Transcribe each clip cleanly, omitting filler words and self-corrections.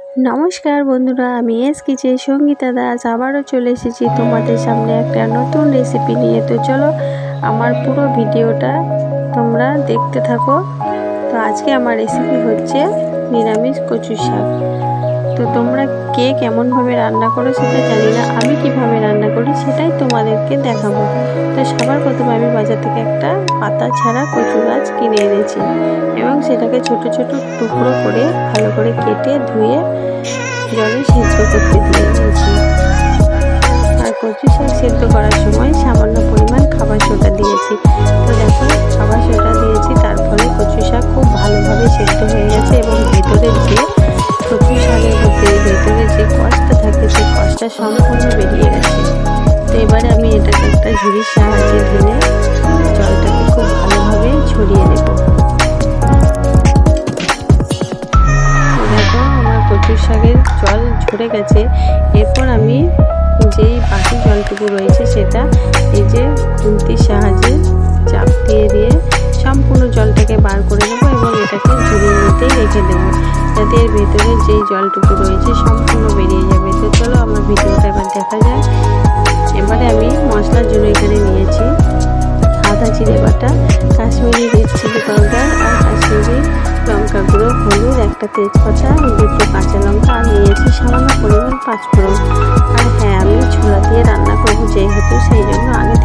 নমস্কার বন্ধুরা, আমি এস কিচেন সঙ্গীতা দাস আবারও চলে এসেছি তোমাদের সামনে একটা নতুন রেসিপি নিয়ে। তো চলো আমার পুরো ভিডিওটা তোমরা দেখতে থাকো। তো আজকে আমার রেসিপি হচ্ছে নিরামিষ কচু শাক। তো তোমরা কে কেমনভাবে রান্না করো সেটা জানি না, আমি কিভাবে রান্না করি সেটাই তোমাদেরকে দেখাবো। তো সবার প্রথমে আমি বাজার থেকে একটা পাতা ছাড়া কচু গাছ কিনে এনেছি এবং সেটাকে ছোট ছোট টুকরো করে ভালো করে কেটে ধুয়ে জলে সেদ্ধ করতে দিয়ে দিয়েছি। আর কচু শাক সেদ্ধ করার সময় সামান্য পরিমাণ খাবার সোডা দিয়েছি। তো দেখো খাবার সোডা দিয়েছি, তার ফলে কচু শাক খুব ভালোভাবে সেদ্ধ হয়ে গেছে এবং ভেতরের যে কচু শাকের ভেতরে যে কষটা থাকে সেই কষটা সম্পূর্ণ বেরিয়ে গেছে। তো এবারে আমি এটাকে একটা ঝুড়ির সাহায্যে ঢেলে জলটাকে খুব ভালোভাবে ছড়িয়ে নেব। দেখো আমার কচু শাকের জল ঝরে গেছে। এরপর আমি যেই বাকি জলটুকু রয়েছে সেটা এই যে খুন্তির সাহায্যে চাপ দিয়ে সম্পূর্ণ জলটাকে বার করে নেবো এবং এটাকে ঝুড়ির মধ্যেই রেখে দেবো, যাতে এর ভেতরে যেই জলটুকু রয়েছে সম্পূর্ণ বেরিয়ে যাবে। তো চলো আমার ভিডিওটা এবার দেখা যায়। এবারে আমি মশলার জন্য এখানে নিয়েছি আদা জিরে বাটা, কাশ্মীরি রেড চিলি পাউডার আর কাশ্মীরি লঙ্কা গুঁড়ো, হলুদ, একটা তেজপাতা, দুটো কাঁচা লঙ্কা আর নিয়েছি সামান্য পরিমাণ পাঁচফোড়ন। আর হ্যাঁ, আমি ছোলা দিয়ে রান্না করবো যেহেতু, সেই জন্য আগে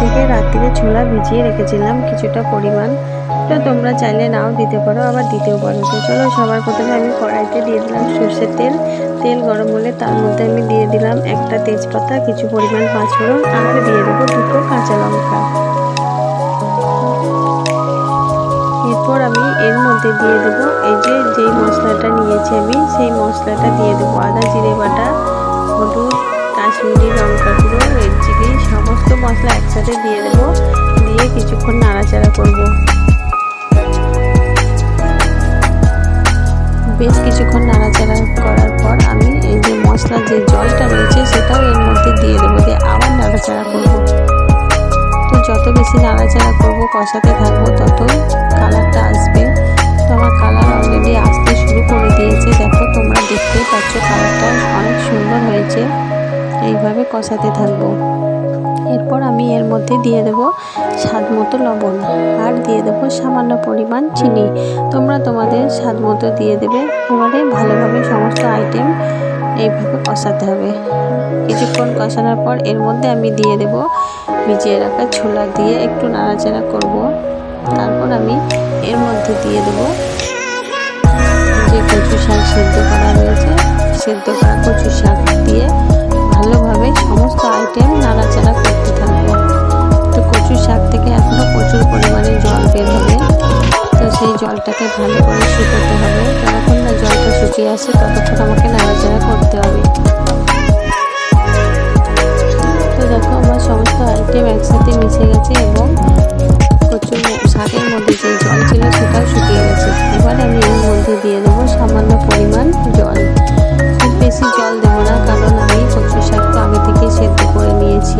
থেকে রাত্রিরে ছোলা ভিজিয়ে রেখেছিলাম কিছুটা পরিমাণ। তো তোমরা চাইলে নাও দিতে পারো, আবার দিতেও পারো। তো চলো সবার প্রথমে আমি কড়াইতে দিয়ে দিলাম সর্ষের তেল। তেল গরম হলে তার মধ্যে আমি দিয়ে দিলাম একটা তেজপাতা, কিছু পরিমাণ পাঁচফোড়ন আর দিয়ে দেবো দুটো কাঁচা লঙ্কা। এরপর আমি এর মধ্যে দিয়ে দেবো যেই মশলাটা নিয়েছি আমি সেই মশলাটা দিয়ে দেবো। আদা জিরে বাটা, হলুদ, কাশ্মীরি লঙ্কা গুঁড়ো, রেড চিলি, সমস্ত মশলা একসাথে দিয়ে দেবো। দিয়ে কিছুক্ষণ নাড়াচাড়া করব। বেশ কিছুক্ষণ নাড়াচাড়া করার পর আমি এই যে মশলার যে জলটা রয়েছে সেটাও এর মধ্যে দিয়ে দেবো, দিয়ে আবার নাড়াচাড়া করব। তো যত বেশি নাড়াচাড়া করবো কষাতে থাকবো তত কালারটা আসবে। তো আমার কালার অলরেডি আসতে শুরু করে দিয়েছে, দেখো তোমরা দেখতেই পাচ্ছ কালারটা অনেক সুন্দর হয়েছে। এইভাবে কষাতে থাকবো। এরপর আমি এর মধ্যে দিয়ে দেবো স্বাদ মতো লবণ আর দিয়ে দেবো সামান্য পরিমাণ চিনি। তোমরা তোমাদের স্বাদ মতো দিয়ে দেবে। এবারে ভালোভাবে সমস্ত আইটেম এইভাবে কষাতে হবে। কিছুক্ষণ কষানোর পর এর মধ্যে আমি দিয়ে দেব ভিজিয়ে রাখা ছোলা, দিয়ে একটু নাড়াচাড়া করব। তারপর আমি এর মধ্যে দিয়ে দেব যে কচু শাক সেদ্ধ করা রয়েছে, সেদ্ধ করা কচু শাক দিয়ে ভালোভাবে সমস্ত আইটেম নাড়াচাড়া করতে থাকবো। তো কচু শাক থেকে এখনও প্রচুর পরিমাণে জল বের হবে, তো সেই জলটাকে ভালো করে শুকোতে হবে। যতক্ষণ না জলটা শুকিয়ে আসে ততক্ষণ আমাকে নাড়াচাড়া করতে হবে। তো দেখো আমার সমস্ত আইটেম একসাথে মিশে গেছে এবং কচু শাকের মধ্যে যে জল ছিল সেটাও শুকিয়ে গেছে। এবারে আমি এর মধ্যে দিয়ে দেবো সামান্য পরিমাণ জল। খুব বেশি জল দেবো না, কারণ আমি কচু শাক তো আগে থেকে সেদ্ধ করে নিয়েছি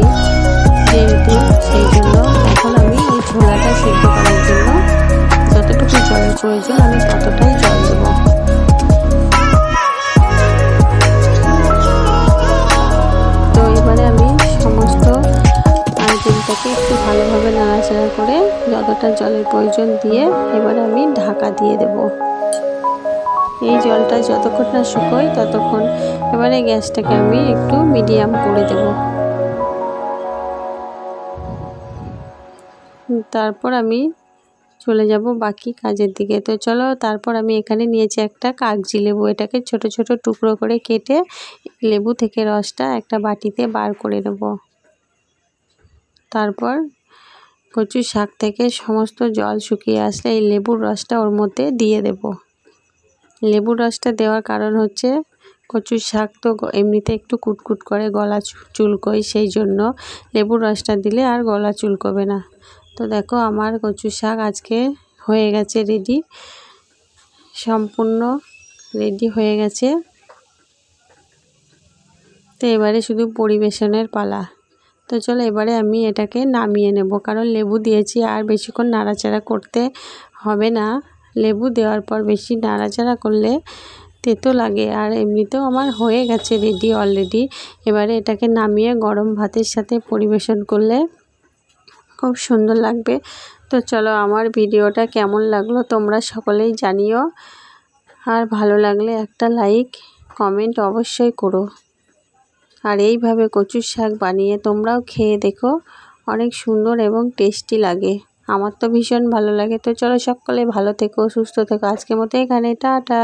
যেহেতু, সেই জন্য এখন আমি এই ছোলাটা সেদ্ধ করার জন্য যতটুকু জলের প্রয়োজন আমি ততটাই জল দেবো। তো এবারে আমি সমস্ত আইটেমটাকে একটু ভালোভাবে নাড়াচাড়া করে যতটা জলের প্রয়োজন দিয়ে এবারে আমি ঢাকা দিয়ে দেব। এই জলটা যতক্ষণ না শুকোয় ততক্ষণ এবারে গ্যাসটাকে আমি একটু মিডিয়াম করে দেব। তারপর আমি চলে যাব বাকি কাজের দিকে। তো চলো, তারপর আমি এখানে নিয়েছি একটা কাগজি লেবু। এটাকে ছোট ছোট টুকরো করে কেটে লেবু থেকে রসটা একটা বাটিতে বার করে নেব। তারপর কচু শাক থেকে সমস্ত জল শুকিয়ে আসলে এই লেবুর রসটা ওর মধ্যে দিয়ে দেব। লেবুর রসটা দেওয়ার কারণ হচ্ছে কচু শাক তো এমনিতে একটু কুটকুট করে, গলা চুলকোয়, সেই জন্য লেবুর রসটা দিলে আর গলা চুলকোবে না। তো দেখো আমার কচু শাক আজকে হয়ে গেছে রেডি, সম্পূর্ণ রেডি হয়ে গেছে। তো এবারে শুধু পরিবেশনের পালা। তো চলো এবারে আমি এটাকে নামিয়ে নেব, কারণ লেবু দিয়েছি আর বেশিক্ষণ নাড়াচাড়া করতে হবে না। লেবু দেওয়ার পর বেশি নাড়াচাড়া করলে তেতো লাগে। আর এমনিতেও আমার হয়ে গেছে রেডি অলরেডি। এবারে এটাকে নামিয়ে গরম ভাতের সাথে পরিবেশন করলে খুব সুন্দর লাগবে। তো চলো, আমার ভিডিওটা কেমন লাগলো তোমরা সকলেই জানিও। আর ভালো লাগলে একটা লাইক কমেন্ট অবশ্যই করো। আর এইভাবে কচুর শাক বানিয়ে তোমরাও খেয়ে দেখো, অনেক সুন্দর এবং টেস্টি লাগে। আমার তো ভীষণ ভালো লাগে। তো চলো, সকলে ভালো থেকো, সুস্থ থেকো। আজকের মতো এখানে টাটা।